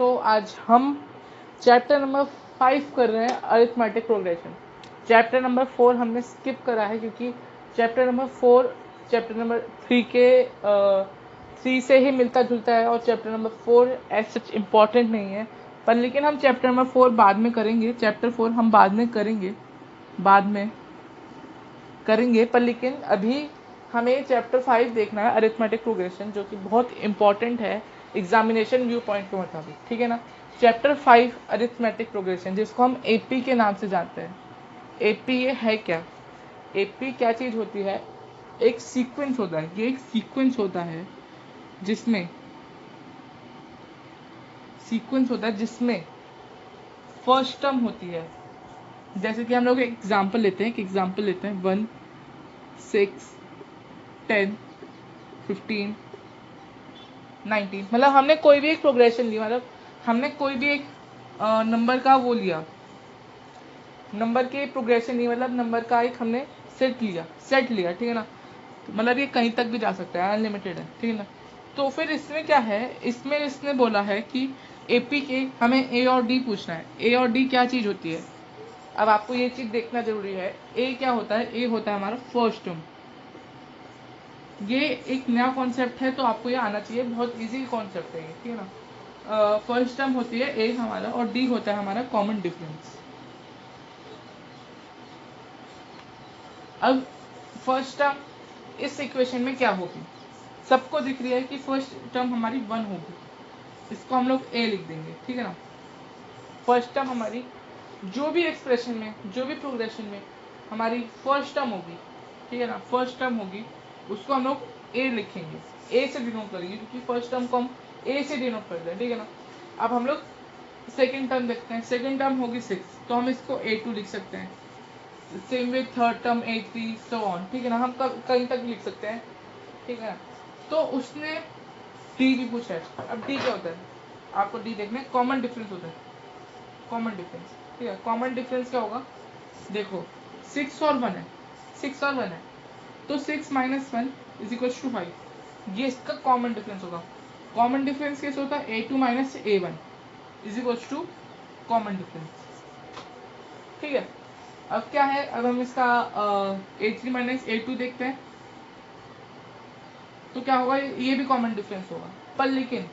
तो आज हम चैप्टर नंबर 5 कर रहे हैं, अरिथमेटिक प्रोग्रेशन। चैप्टर नंबर 4 हमने स्किप करा है क्योंकि चैप्टर नंबर 4 चैप्टर नंबर 3 के 3 से ही मिलता जुलता है और chapter number 4 as such important नहीं है। पर लेकिन हम चैप्टर नंबर 4 बाद में करेंगे, चैप्टर 4 हम बाद में करेंगे पर लेकिन अभी हमें चैप्टर 5 देखना है, अरिथमेटिक प्रोग्रेशन, जो कि बहुत इंपॉर्टेंट है एग्जामिनेशन व्यू पॉइंट के मुताबिक, ठीक है ना। चैप्टर 5 अरिथमेटिक प्रोग्रेशन, जिसको हम एपी के नाम से जानते हैं। एपी ये है क्या? एपी क्या चीज़ होती है? एक सीक्वेंस होता है, ये एक सीक्वेंस होता है जिसमें फर्स्ट टर्म होती है। जैसे कि हम लोग एक एग्जांपल लेते हैं 1, 6, 10, 15, 19। मतलब हमने कोई भी एक प्रोग्रेशन ली, मतलब हमने कोई भी एक नंबर का वो लिया, नंबर के प्रोग्रेशन ली, मतलब नंबर का एक हमने सेट लिया, ठीक है ना। मतलब ये कहीं तक भी जा सकता है, अनलिमिटेड है, ठीक है ना। तो फिर इसमें क्या है, इसमें इसने बोला है कि एपी के हमें ए और डी पूछना है। ए और डी क्या चीज़ होती है? अब आपको ये चीज़ देखना जरूरी है। ए क्या होता है? ए होता है हमारा फर्स्ट टर्म। ये एक नया कॉन्सेप्ट है तो आपको ये आना चाहिए, बहुत इजी कॉन्सेप्ट है ये, ठीक है ना। फर्स्ट टर्म होती है ए हमारा, और डी होता है हमारा कॉमन डिफरेंस। अब फर्स्ट टर्म इस इक्वेशन में क्या होगी? सबको दिख रही है कि फर्स्ट टर्म हमारी 1 होगी, इसको हम लोग ए लिख देंगे, ठीक है ना। फर्स्ट टर्म हमारी जो भी एक्सप्रेशन में, जो भी प्रोग्रेशन में हमारी फर्स्ट टर्म होगी, ठीक है ना, फर्स्ट टर्म होगी, उसको हम लोग ए लिखेंगे, ए से डिनोट करेंगे, क्योंकि फर्स्ट टर्म को हम ए से डिनोट करते हैं, ठीक है ना। अब हम लोग सेकेंड टर्म देखते हैं। सेकेंड टर्म होगी 6, तो हम इसको A2 लिख सकते हैं। Same with third term A3 so on, ठीक है ना। हम कहीं तक लिख सकते हैं, ठीक है ना। तो उसने डी भी पूछा है। अब डी क्या होता है आपको डी देखना है, कॉमन डिफरेंस होता है, कॉमन डिफरेंस, ठीक है। कॉमन डिफरेंस क्या होगा? देखो 6 और 1 है, 6 और 1 है, तो 6 माइनस 1 इज इक्वल टू 5, ये इसका कॉमन डिफरेंस होगा। कॉमन डिफरेंस कैसे होता है? A2 minus A1 is equal to common difference, ठीक है। अब क्या है, अब हम इसका A3 माइनस A2 देखते हैं, तो क्या होगा? ये भी कॉमन डिफरेंस होगा, पर लेकिन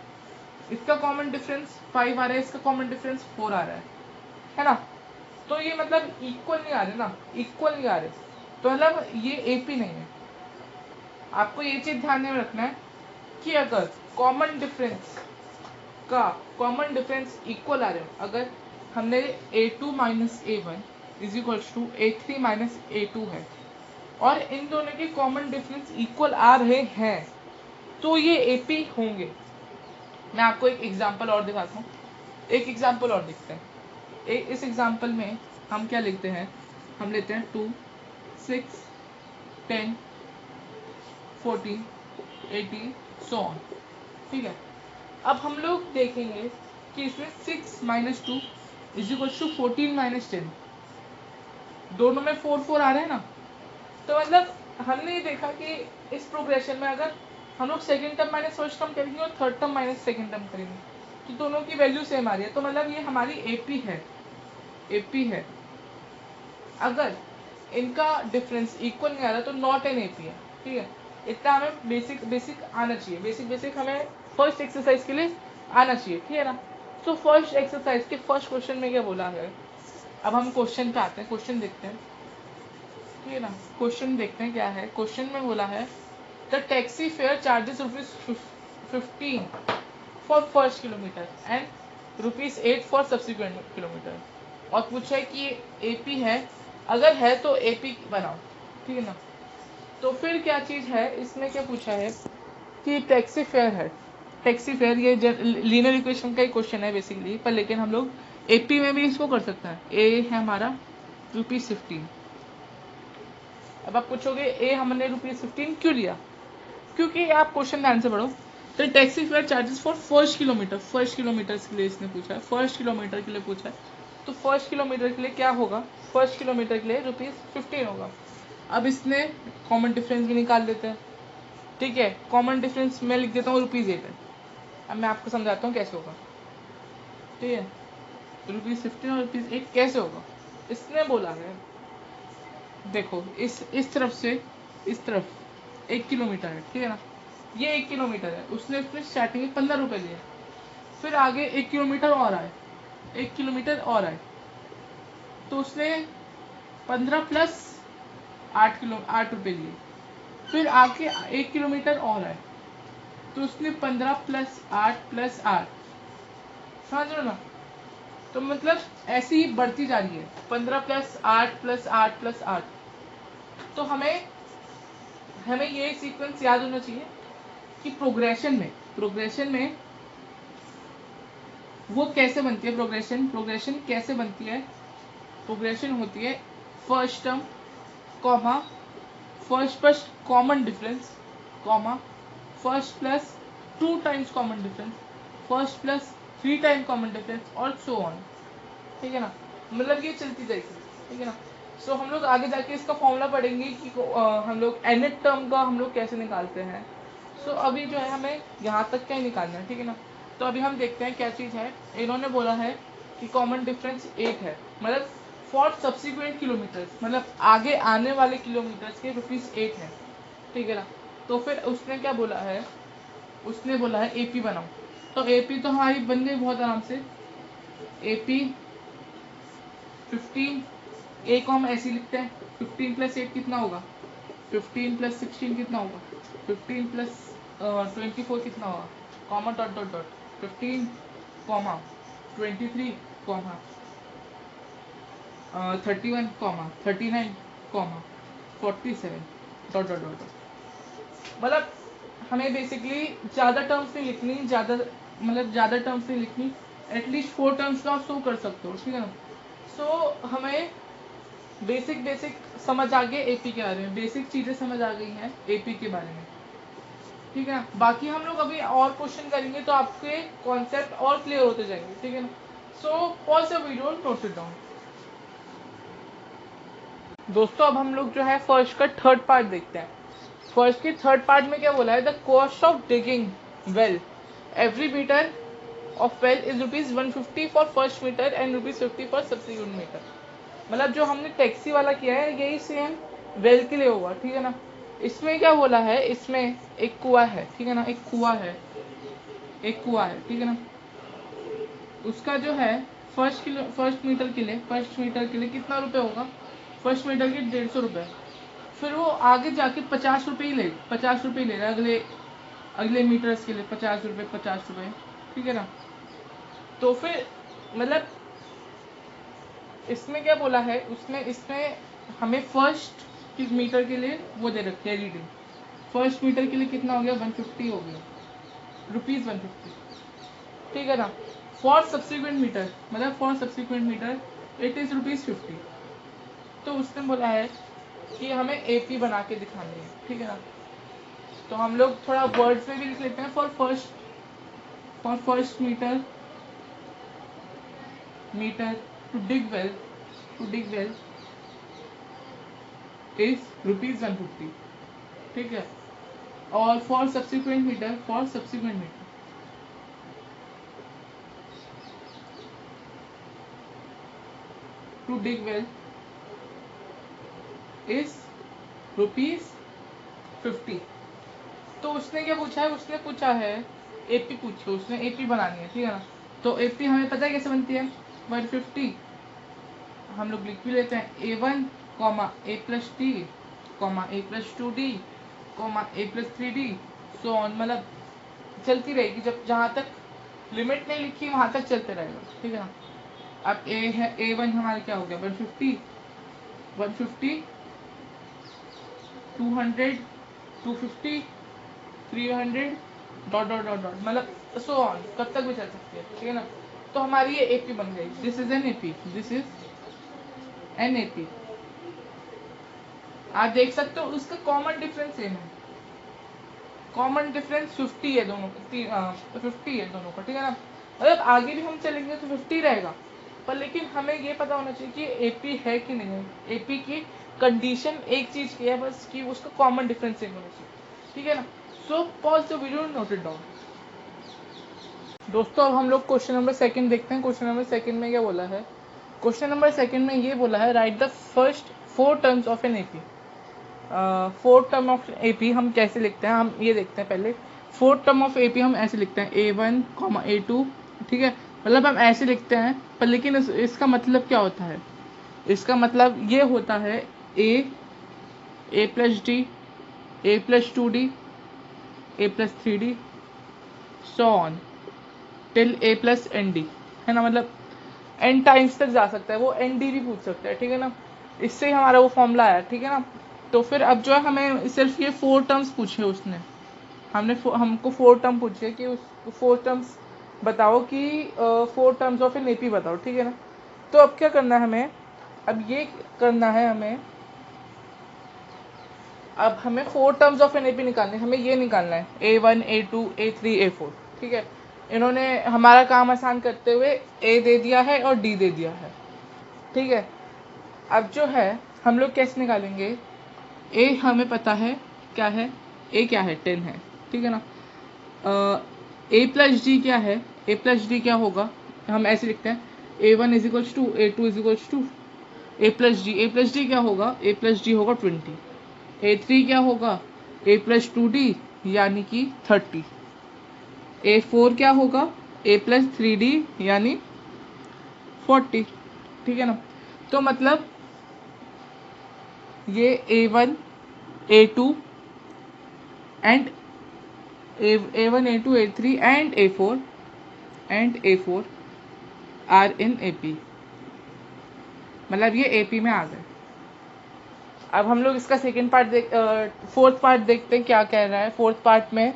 इसका कॉमन डिफरेंस 5 आ रहा है, इसका कॉमन डिफरेंस 4 आ रहा है ना। तो ये मतलब इक्वल नहीं आ रहे ना, इक्वल नहीं आ रहे, तो मतलब ये एपी नहीं है। आपको ये चीज ध्यान में रखना है कि अगर कॉमन डिफरेंस इक्वल आ रहे हो, अगर हमने A2 minus A1 is equal to A3 minus A2 है, और इन दोनों के कॉमन डिफरेंस इक्वल आ रहे हैं, तो ये एपी होंगे। मैं आपको एक एग्जांपल और दिखाता हूँ, एक एग्जांपल और देखते हैं। इस एग्जांपल में हम क्या लिखते हैं? हम लेते हैं 2, 6, 10, 14, 18 सो ऑन, ठीक है। अब हम लोग देखेंगे कि इसमें 6 minus 2 is equal to 14 minus 10, दोनों में 4 4 आ रहे हैं ना। तो मतलब हमने ये देखा कि इस प्रोग्रेशन में अगर हम लोग second term minus first term करेंगे और third term minus second term करेंगे, तो दोनों की वैल्यू सेम आ रही है, तो मतलब ये हमारी एपी है। अगर इनका डिफरेंस इक्वल नहीं आ रहा तो नॉट एन एपी है, ठीक है। इतना हमें बेसिक आना चाहिए, बेसिक हमें फर्स्ट एक्सरसाइज के लिए आना चाहिए, ठीक है ना। तो फर्स्ट एक्सरसाइज के फर्स्ट क्वेश्चन में क्या बोला है? अब हम क्वेश्चन पे आते हैं, क्वेश्चन देखते हैं, ठीक है ना। क्वेश्चन देखते हैं क्या है। क्वेश्चन में बोला है the taxi fare charges ₹15 for first kilometre and ₹8 for subsequent kilometre, और पूछा है कि ये एपी है, अगर है तो एपी बनाओ, ठीक है ना। तो फिर क्या चीज़ है इसमें, क्या पूछा है कि टैक्सी फेयर है। टैक्सी फेयर ये लीनियर इक्वेशन का ही क्वेश्चन है बेसिकली, पर लेकिन हम लोग एपी में भी इसको कर सकते हैं। ए है हमारा ₹15। अब आप पूछोगे ए हमने ₹15 क्यों लिया? क्योंकि आप क्वेश्चन ध्यान से पढ़ो। तो taxi fare charges for first kilometre के लिए इसने पूछा है, फर्स्ट किलोमीटर के लिए पूछा है, तो फर्स्ट किलोमीटर के लिए क्या होगा? फर्स्ट किलोमीटर के लिए ₹15 होगा। अब इसने कॉमन डिफरेंस भी निकाल लेते हैं, ठीक है। कॉमन डिफरेंस मैं लिख देता हूँ ₹8 है। अब मैं आपको समझाता हूँ कैसे होगा। ठीक है, ₹15 और ₹8 कैसे होगा? इसने बोला है, देखो इस तरफ से इस तरफ 1 किलोमीटर है, ठीक है ना, ये 1 किलोमीटर है, उसने स्टार्टिंग में ₹15 लिए, फिर आगे 1 किलोमीटर और आए, 1 किलोमीटर और आए, तो उसने 15 प्लस 8 रुपये लिए, फिर आगे 1 किलोमीटर और आए, तो उसने 15 प्लस 8 समझ रहे हो ना? तो मतलब ऐसे ही बढ़ती जा रही है, 15 प्लस 8 प्लस 8 प्लस 8। तो हमें ये सीक्वेंस याद होना चाहिए कि प्रोग्रेशन में वो कैसे बनती है, प्रोग्रेशन कैसे बनती है? प्रोग्रेशन होती है first term comma first plus common difference comma first plus 2 times common difference, first plus 3 time common difference और सो ऑन, ठीक है ना, मतलब ये चलती जाएगी, ठीक है ना। सो हम लोग आगे जाके इसका फॉर्मूला पढ़ेंगे कि हम लोग nth टर्म का हम लोग कैसे निकालते हैं। सो अभी जो है हमें यहाँ तक क्या निकालना है, ठीक है ना। तो अभी हम देखते हैं क्या चीज़ है। इन्होंने बोला है कि कॉमन डिफरेंस 8 है, मतलब फॉर सब्सिक्वेंट किलोमीटर्स, मतलब आगे आने वाले किलोमीटर्स के ₹8 है, ठीक है ना। तो फिर उसने क्या बोला है, उसने बोला है AP बनाओ। तो AP तो हमारी बन गई बहुत आराम से, AP 15, A को हम ऐसे लिखते हैं, 15 प्लस 8 कितना होगा, 15 प्लस 16 कितना होगा, 15 प्लस 24 कितना होगा, comma dot dot dot 15 comma 23 comma 31 comma 39 comma 47 dot dot dot. मतलब हमें बेसिकली ज़्यादा टर्म्स नहीं लिखनी, ज़्यादा टर्म्स नहीं लिखनी, एटलीस्ट 4 टर्म्स तो आप शो कर सकते हो, ठीक है ना। सो हमें बेसिक समझ आ गए एपी के बारे में, बेसिक चीज़ें समझ आ गई हैं एपी के बारे में, ठीक है ना। बाकी हम लोग अभी और क्वेश्चन करेंगे तो आपके कॉन्सेप्ट और क्लियर होते जाएंगे, ठीक है ना। So pause the video, note it down. दोस्तों अब हम लोग जो है फर्स्ट का थर्ड पार्ट देखते हैं। फर्स्ट के थर्ड पार्ट में क्या बोला है, the cost of digging well every metre of well is ₹150 for first metre and ₹50 for subsequent metre. मतलब जो हमने टैक्सी वाला किया है यही सेम वेल के लिए होगा, ठीक है ना। इसमें क्या बोला है, इसमें एक कुआं है, ठीक है ना, एक कुआं है, ठीक है ना। उसका जो है फर्स्ट मीटर के लिए कितना रुपए होगा, फर्स्ट मीटर के 150 रुपये। फिर वो आगे जाके 50 रुपये ही 50 रुपये ले रहा है अगले मीटर्स के लिए, 50 रुपये, ठीक है ना। तो फिर मतलब इसमें क्या बोला है, इसमें हमें फर्स्ट मीटर के लिए वो दे रखी है रीडिंग, फर्स्ट मीटर के लिए कितना हो गया, 150 हो गया, ₹150, ठीक है ना। For subsequent metre it is ₹50। तो उसने बोला है कि हमें एपी बना के दिखानी है, ठीक है ना। तो हम लोग थोड़ा वर्ड्स में भी लिख लेते हैं, for first metre to dig well is ₹150, ठीक है। और for subsequent metre to dig well is ₹50। तो उसने क्या पूछा है, उसने एपी बनानी है, ठीक है ना। तो एपी हमें पता है कैसे बनती है, 150 हम लोग लिख भी लेते हैं, A1 A+T A+2D A+3D so on, मतलब चलती रहेगी, जब जहाँ तक लिमिट नहीं लिखी वहाँ तक चलते रहेगा, ठीक है ना। अब ए है, A1 हमारा क्या हो गया, 150 200 250 300 डॉट डॉट डॉट डॉट, मतलब सो ऑन, कब तक भी चल सकती है, ठीक है ना। तो हमारी ये एपी बन गई, दिस इज एन एपी। आप देख सकते हो उसका कॉमन डिफरेंस सेम है, कॉमन डिफरेंस 50 है दोनों का, 50 है दोनों का, ठीक है ना। मतलब आगे भी हम चलेंगे तो 50 रहेगा, पर लेकिन हमें ये पता होना चाहिए कि एपी है कि नहीं है। एपी की कंडीशन एक चीज की है बस, कि उसका कॉमन डिफरेंस सेम होना चाहिए, ठीक है ना। So pause the video, note it down. दोस्तों अब हम लोग क्वेश्चन नंबर सेकंड देखते हैं। क्वेश्चन नंबर सेकंड में क्या बोला है? क्वेश्चन नंबर सेकंड में ये बोला है, right the first 4 terms of an AP. 4 term of AP हम कैसे लिखते हैं, हम ये देखते हैं पहले। 4 टर्म ऑफ एपी हम ऐसे लिखते हैं A1, A2, ठीक है, मतलब हम ऐसे लिखते हैं। पर लेकिन इसका मतलब क्या होता है? इसका मतलब ये होता है A plus d, A plus 2D, A plus 3D, so on till A plus ND, है ना। मतलब n टाइम्स तक जा सकता है वो, ND भी पूछ सकता है, ठीक है ना। इससे ही हमारा वो फॉर्मूला आया, ठीक है ना। तो फिर अब जो है हमें सिर्फ ये 4 टर्म्स पूछे उसने, हमको 4 टर्म पूछे कि उस 4 टर्म्स बताओ कि 4 टर्म्स ऑफ एन एपी बताओ, ठीक है ना। तो अब क्या करना है हमें? अब ये करना है हमें, अब हमें 4 टर्म्स ऑफ एन एपी निकालने, हमें ये निकालना है A1, A2, A3, A4, ठीक है। इन्होंने हमारा काम आसान करते हुए A दे दिया है और D दे दिया है, ठीक है। अब जो है हम लोग कैसे निकालेंगे? A हमें पता है क्या है, A क्या है, 10 है, ठीक है ना। A प्लस डी क्या है? A प्लस डी क्या होगा? हम ऐसे लिखते हैं A1 is equals to A2 is equals to A plus d. A plus d क्या होगा? A प्लस डी होगा 20। A3 क्या होगा? A प्लस 2D यानी कि 30। A4 क्या होगा? A प्लस 3D यानी 40, ठीक है ना। तो मतलब ये A1, A2 and A1, A2, A3 and A4 are in AP, मतलब ये AP में आ गए। अब हम लोग इसका सेकेंड पार्ट फोर्थ पार्ट देखते हैं क्या कह रहा है। फोर्थ पार्ट में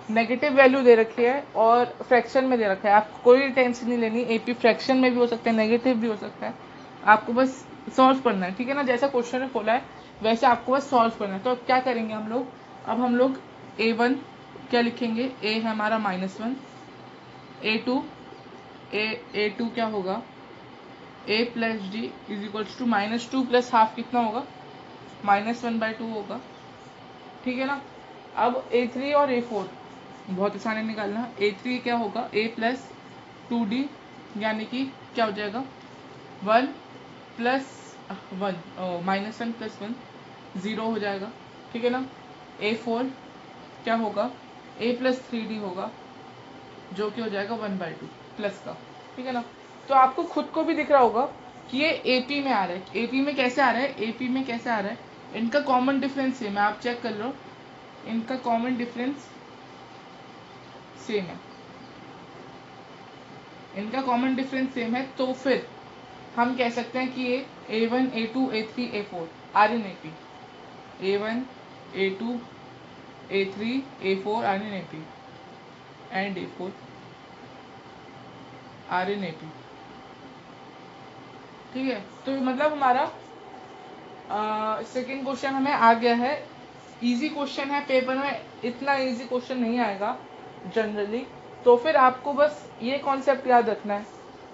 नेगेटिव वैल्यू दे रखी है और फ्रैक्शन में दे रखा है। आपको कोई टेंशन नहीं लेनी, AP फ्रैक्शन में भी हो सकता है, नेगेटिव भी हो सकता है। आपको बस सॉल्व करना है, ठीक है ना। जैसा क्वेश्चन में खोला है वैसे आपको बस सॉल्व करना है। तो अब क्या करेंगे हम लोग? अब हम लोग A1 क्या लिखेंगे? A है हमारा -1, A2 A2 क्या होगा? A plus d is equals to -2 plus half कितना होगा? -1/2 होगा, ठीक है ना। अब A3 और A4 बहुत आसान है निकालना। A3 क्या होगा? A प्लस 2D यानी कि क्या हो जाएगा? 1 प्लस 1, -1 प्लस 1 0 हो जाएगा, ठीक है ना। A4 क्या होगा? A प्लस 3D होगा जो कि हो जाएगा 1/2 प्लस का, ठीक है ना। तो आपको खुद को भी दिख रहा होगा कि ये AP में आ रहा है। AP में कैसे आ रहा है? AP में कैसे आ रहा है? इनका कॉमन डिफरेंस सेम है, आप चेक कर लो, इनका कॉमन डिफरेंस सेम है, इनका कॉमन डिफरेंस सेम है। तो फिर हम कह सकते हैं कि ये A1, A2, A3, A4 are in AP, A1, A2, A3, A4 are in AP and A4 are in AP, ठीक है। तो मतलब हमारा सेकेंड क्वेश्चन हमें आ गया है। इजी क्वेश्चन है, पेपर में इतना इजी क्वेश्चन नहीं आएगा जनरली। तो फिर आपको बस ये कॉन्सेप्ट याद रखना है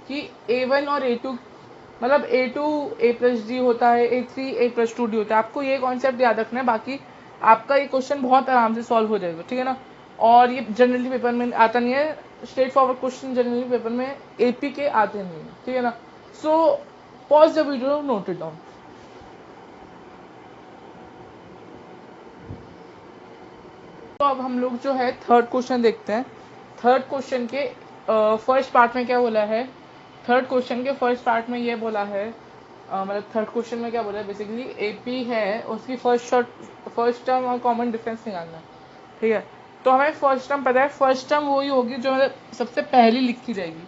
कि A1 और A2, मतलब A2 A प्लस डी होता है, A3 A प्लस 2D होता है। आपको ये कॉन्सेप्ट याद रखना है, बाकी आपका ये क्वेश्चन बहुत आराम से सॉल्व हो जाएगा, ठीक है ना। और ये जनरली पेपर में आता नहीं है, straight forward question generally paper में AP के आते नहीं है, ठीक है ना। So pause the video, note it down. तो अब हम लोग जो है थर्ड क्वेश्चन देखते हैं। थर्ड क्वेश्चन के फर्स्ट पार्ट में क्या बोला है? थर्ड क्वेश्चन के फर्स्ट पार्ट में ये बोला है, मतलब थर्ड क्वेश्चन में क्या बोला है, बेसिकली AP है, उसकी फर्स्ट टर्म और कॉमन डिफरेंस निकालना है, ठीक है। तो हमें फर्स्ट टर्म पता है, फर्स्ट टर्म वही होगी जो मतलब सबसे पहली लिखी जाएगी,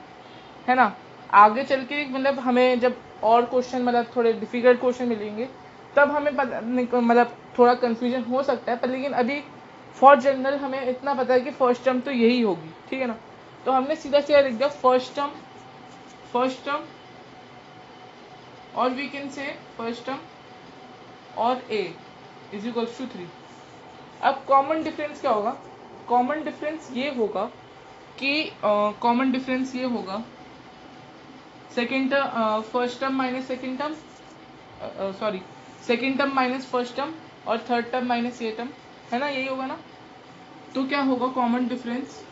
है ना। आगे चल के मतलब हमें जब और क्वेश्चन मतलब थोड़े डिफिकल्ट क्वेश्चन मिलेंगे तब हमें पता मतलब थोड़ा कंफ्यूजन हो सकता है, पर लेकिन अभी फॉर जनरल हमें इतना पता है कि फर्स्ट टर्म तो यही होगी, ठीक है ना। तो हमने सीधा सीधा लिख दिया फर्स्ट टर्म और we can say first term और A इज इक्वल्स टू 3। अब कॉमन डिफरेंस क्या होगा? कॉमन डिफरेंस ये होगा कि कॉमन डिफरेंस ये होगा second term, first term minus second term, sorry second term minus first term और थर्ड टर्म माइनस ये टर्म, है ना, यही होगा ना। तो क्या होगा कॉमन डिफरेंस?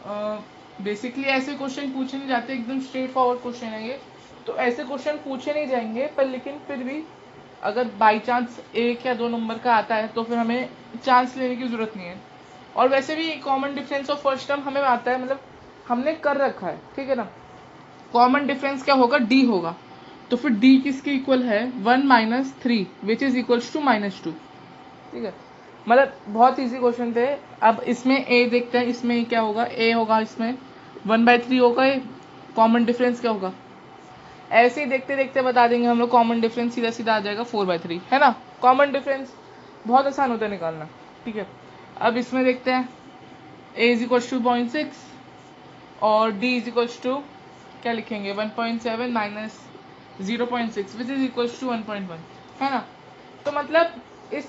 बेसिकली ऐसे क्वेश्चन पूछे नहीं जाते, एकदम स्ट्रेट फॉरवर्ड क्वेश्चन है ये, तो ऐसे क्वेश्चन पूछे नहीं जाएंगे, पर लेकिन फिर भी अगर बाई चांस 1 या 2 नंबर का आता है तो फिर हमें चांस लेने की ज़रूरत नहीं है। और वैसे भी common difference of first term हमें आता है, मतलब हमने कर रखा है, ठीक है ना। कॉमन डिफरेंस क्या होगा, डी होगा, तो फिर डी किसके इक्वल है, 1 minus 3 which is equals to -2, ठीक है। मतलब बहुत इजी क्वेश्चन थे। अब इसमें ए देखते हैं, इसमें क्या होगा, ए होगा, इसमें 1/3 होगा, ये कॉमन डिफरेंस क्या होगा, ऐसे ही देखते देखते बता देंगे हम लोग, कॉमन डिफरेंस सीधा सीधा आ जाएगा 4/3, है ना। कॉमन डिफरेंस बहुत आसान होता है निकालना, ठीक है। अब इसमें देखते हैं, a इज इक्वल्स टू 0.6 और d इज इक्वल्स टू क्या लिखेंगे, 1.7 minus 0.6 which is equals to 1.1, है ना। तो मतलब इस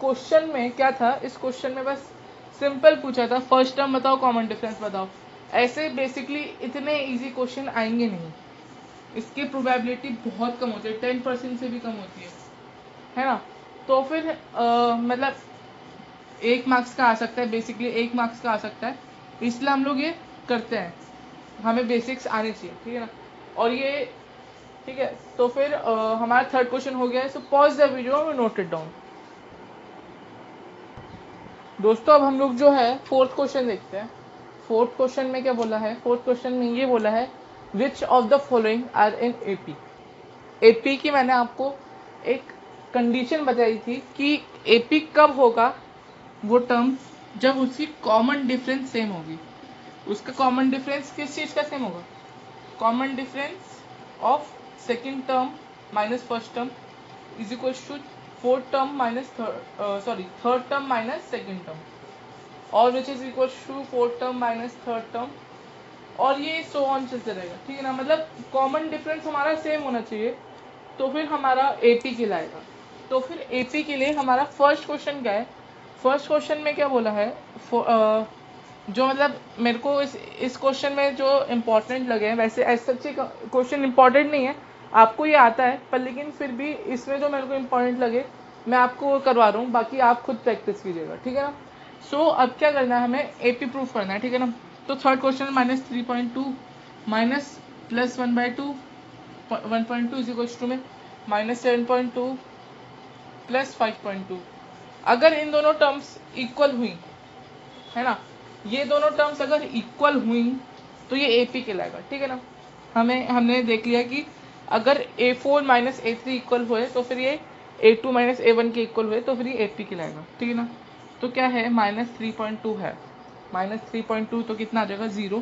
क्वेश्चन में क्या था, इस क्वेश्चन में बस सिंपल पूछा था, फर्स्ट टर्म बताओ, कॉमन डिफरेंस बताओ। ऐसे बेसिकली इतने इजी क्वेश्चन आएंगे नहीं, इसकी प्रोबेबिलिटी बहुत कम होती है, 10% से भी कम होती है ना। तो फिर मतलब 1 मार्क्स का आ सकता है, बेसिकली 1 मार्क्स का आ सकता है, इसलिए हम लोग ये करते हैं, हमें बेसिक्स आने चाहिए, ठीक है ना। और ये ठीक है, तो फिर हमारा थर्ड क्वेश्चन हो गया है। सो पॉज द वीडियो और नोट इट डाउन। दोस्तों अब हम लोग जो है फोर्थ क्वेश्चन देखते हैं। फोर्थ क्वेश्चन में क्या बोला है, फोर्थ क्वेश्चन में ये बोला है, which of the following are in AP. AP की मैंने आपको एक कंडीशन बताई थी कि एपी कब होगा, वो टर्म जब उसकी कॉमन डिफरेंस सेम होगी। उसका कॉमन डिफरेंस किस चीज़ का सेम होगा, common difference of second term minus first term is equal to fourth term minus third term minus second term, और which is equal to fourth term minus third term, और ये so on चलते रहेगा, ठीक है ना। मतलब कॉमन डिफरेंस हमारा सेम होना चाहिए, तो फिर हमारा एपी कहलाएगा। तो फिर एपी के लिए हमारा फर्स्ट क्वेश्चन क्या है, फर्स्ट क्वेश्चन में क्या बोला है, जो मतलब मेरे को इस क्वेश्चन में जो इम्पोर्टेंट लगे हैं, वैसे ऐसे सच्चे क्वेश्चन इम्पोर्टेंट नहीं है, आपको ये आता है, पर लेकिन फिर भी इसमें जो मेरे को इम्पोर्टेंट लगे मैं आपको वो करवा रहा हूँ, बाकी आप खुद प्रैक्टिस कीजिएगा, ठीक है ना। सो अब क्या करना है, हमें एपी प्रूफ करना है, ठीक है ना। तो third question -3.2 minus plus 1/2 1.2 is equals to में -7.2 प्लस 5.2। अगर इन दोनों टर्म्स इक्वल हुई, है ना, ये दोनों टर्म्स अगर इक्वल हुई तो ये एपी कहलाएगा, ठीक है ना। हमने देख लिया कि अगर A4 माइनस A3 इक्वल हुए तो फिर ये A2 माइनस A1 के इक्वल हुए तो फिर ये एपी कहलाएगा, ठीक है ना। तो क्या है, -3.2 है, -3.2 तो कितना आ जाएगा 0,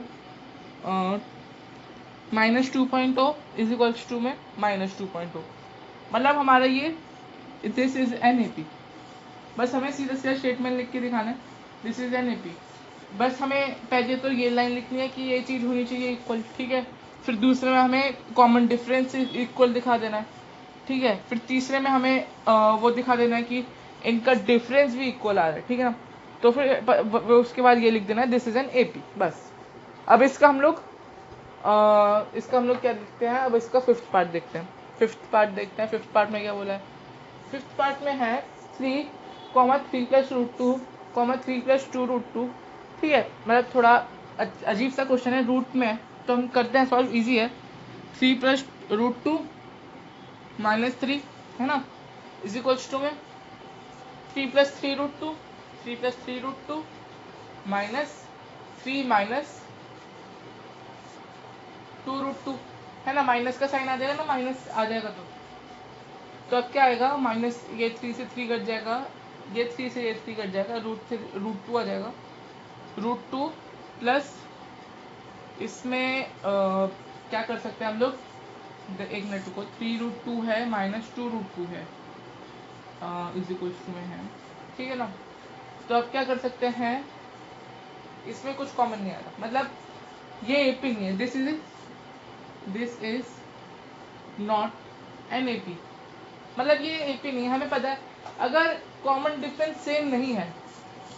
-2.0 इज इक्वल्स टू में -2.0, मतलब हमारा ये दिस इज एन एपी। बस हमें सीधा सीधा स्टेटमेंट लिख के दिखाना है, दिस इज एन एपी। बस हमें पहले तो ये लाइन लिखनी है कि ये चीज़ होनी चाहिए इक्वल, ठीक है। फिर दूसरे में हमें कॉमन डिफरेंस इक्वल दिखा देना है, ठीक है। फिर तीसरे में हमें वो दिखा देना है कि इनका डिफरेंस भी इक्वल आ रहा है, ठीक है ना। तो फिर उसके बाद ये लिख देना है, दिस इज एन एपी, बस। अब इसका हम लोग क्या देखते हैं, अब इसका फिफ्थ पार्ट देखते हैं। फिफ्थ पार्ट देखते हैं, फिफ्थ पार्ट में क्या बोला है, फिफ्थ पार्ट में है 3, 3 + √2, 3 + 2√2, ठीक है। मतलब थोड़ा अजीब सा क्वेश्चन है, रूट में है, तो हम करते हैं सॉल्व, इजी है। 3 + √2 -3, है ना, इज इक्वल्स टू में 3 + 3√2, 3 + 3√2 -3 माइनस 2√2, है ना। माइनस का साइन आ जाएगा ना, माइनस आ जाएगा तो अब क्या आएगा, माइनस ये 3 से 3 कट जाएगा, ये 3 से ये 3 कट जाएगा, √2 आ जाएगा, √2 प्लस इसमें क्या कर सकते हैं हम लोग, एक मिनट को, 3√2 है -2√2 है, इज इक्वल टू में है, ठीक है ना। तो अब क्या कर सकते हैं, इसमें कुछ कॉमन नहीं आ रहा, मतलब ये एपी नहीं है, this is not an AP, मतलब ये एपी नहीं है। हमें पता है अगर कॉमन डिफरेंस सेम नहीं है,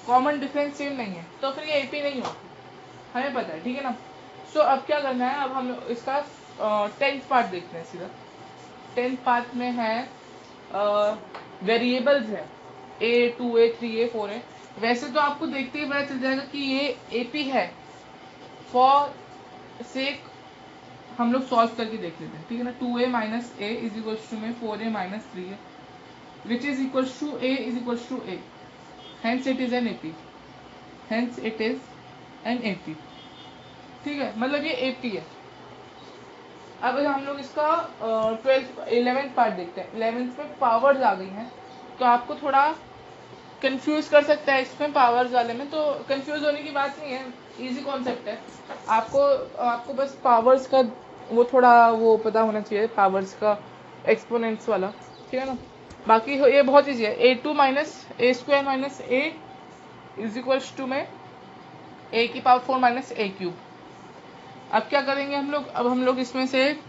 कॉमन डिफरेंस सेम नहीं है तो फिर ये एपी नहीं होगी, हमें पता है, ठीक है ना। सो अब क्या करना है, अब हम इसका 10th पार्ट देखते हैं सीधा। 10th पार्ट में है वेरिएबल्स है, A2 A3 A4 है। वैसे तो आपको देखते ही पता चल जाएगा कि ये एपी है, फॉर सेक हम लोग सॉल्व करके देख लेते हैं, ठीक है ना। 2a minus A is equals to में 4a minus 3a which is equals to a is equals to a, hence it is an AP, hence it is an AP, ठीक है, मतलब ये AP है। अब हम लोग इसका 11th पार्ट देखते हैं। 11th में पावर्स आ गई हैं, तो आपको थोड़ा कंफ्यूज कर सकता है इसमें पावर्स वाले में, तो कंफ्यूज होने की बात नहीं है, इजी कॉन्सेप्ट है। आपको बस पावर्स का वो थोड़ा वो पता होना चाहिए, पावर्स का एक्सपोनेंट्स वाला, ठीक है ना। बाकी ये बहुत ईजी है। a2 minus A square minus A is equals to में a की पावर 4 माइनस a क्यूब। अब क्या करेंगे हम लोग, अब हम लोग इसमें से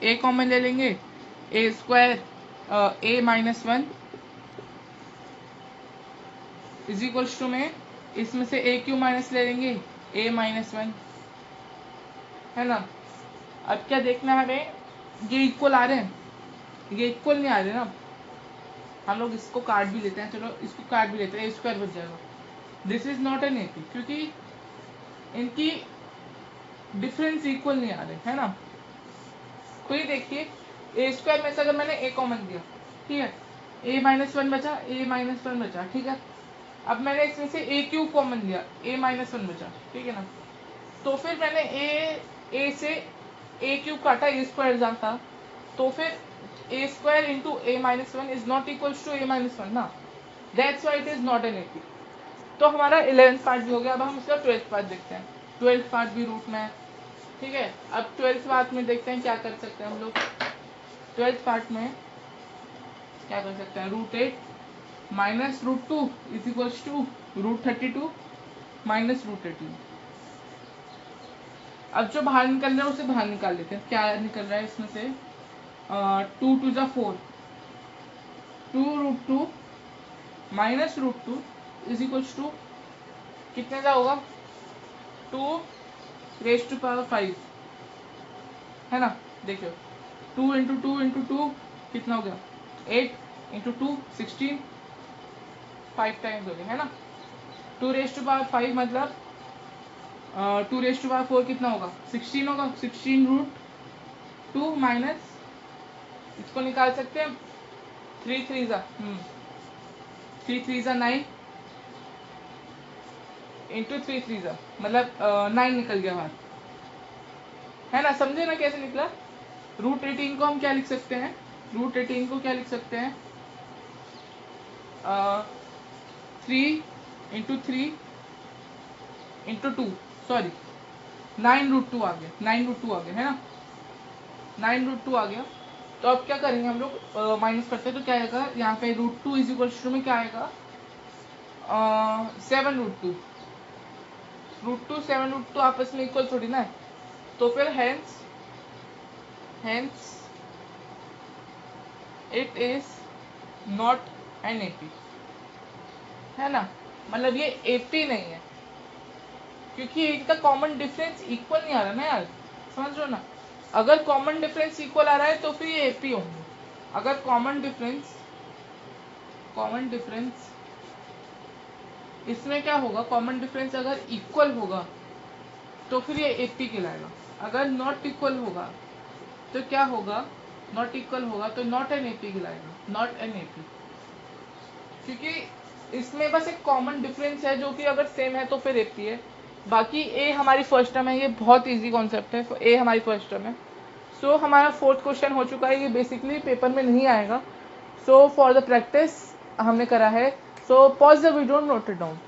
a कॉमन ले लेंगे, a square a minus 1 is equals to में इसमें से a क्यूब माइनस ले लेंगे a माइनस 1, है ना। अब क्या देखना है हमें, ये इक्वल आ रहे हैं, ये इक्वल नहीं आ रहे ना, हम लोग इसको काट भी लेते हैं, चलो इसको काट भी लेते हैं, a स्क्वायर बच जाएगा। This is not an AP, क्योंकि इनकी डिफरेंस इक्वल नहीं आ रहे, है ना। तो ये देखिए ए स्क्वायर में से अगर मैंने a कॉमन दिया, ठीक है, a माइनस 1 बचा, a माइनस 1 बचा, ठीक है। अब मैंने इसमें से a क्यूब कॉमन दिया, a माइनस 1 बचा, ठीक है ना। तो फिर मैंने a से a क्यूब काटा, a स्क्वायर जाता, तो फिर a square into a minus 1 is not equals to a minus 1 ना, that's why it is not an AP। तो हमारा 11th पार्ट भी हो गया। अब हम इसका 12th पार्ट देखते हैं। 12th पार्ट भी रूट में है, ठीक है। अब 12th पार्ट में देखते हैं क्या कर सकते हैं हम लोग। 12th पार्ट में क्या कर सकते हैं, √8 minus √2 is equals to √32 minus √18। अब जो बाहर निकल रहा है उसे बाहर निकाल लेते हैं। क्या निकल रहा है इसमें से, 2 टू ज़ा 4, 2√2 माइनस √2 इज इक्वल्स टू कितने का होगा, 2 रेज टू पावर 5, है ना। देखियो 2 इंटू 2 इंटू 2 कितना हो गया, 8 इंटू 2 16, 5 टाइम्स हो गया, है ना। 2 रेज टू पावर 5 मतलब 2 रेज टू पावर 4 कितना होगा, 16 होगा। 16√2 माइनस, इसको निकाल सकते हैं 3 3 ज़ा 3 3 ज़ा 9 इंटू 3 3 ज़ा मतलब 9 निकल गया बाहर, है ना। समझे ना कैसे निकला। √18 को हम क्या लिख सकते हैं, √18 को क्या लिख सकते हैं, 3 इंटू 3 इंटू 2, सॉरी 9√2 आ गया, 9√2 आ गया, है ना। 9√2 आ गया। तो अब क्या करेंगे हम लोग, माइनस करते हैं, तो क्या आएगा यहाँ पे, √2 इज इक्वल टू में क्या आएगा, 7√2। √2 7√2 आपस में इक्वल थोड़ी ना है, तो फिर hence it is not an AP, है ना। मतलब ये AP नहीं है, क्योंकि इनका कॉमन डिफरेंस इक्वल नहीं आ रहा ना यार, समझ रहे हो ना। अगर कॉमन डिफरेंस इक्वल आ रहा है तो फिर ये AP होंगे। अगर कॉमन डिफरेंस इसमें क्या होगा, कॉमन डिफरेंस अगर इक्वल होगा तो फिर ये AP कहलाएगा। अगर नॉट इक्वल होगा तो क्या होगा, नॉट इक्वल होगा तो नॉट एन AP कहलाएगा, नॉट एन AP। क्योंकि इसमें बस एक कॉमन डिफरेंस है जो कि अगर सेम है तो फिर AP है। बाकी A हमारी फर्स्ट टर्म है, ये बहुत इजी कॉन्सेप्ट है, A हमारी फर्स्ट टर्म है। सो हमारा 4th क्वेश्चन हो चुका है, ये बेसिकली पेपर में नहीं आएगा। सो फॉर द प्रैक्टिस हमने करा है, so pause the video, note it down.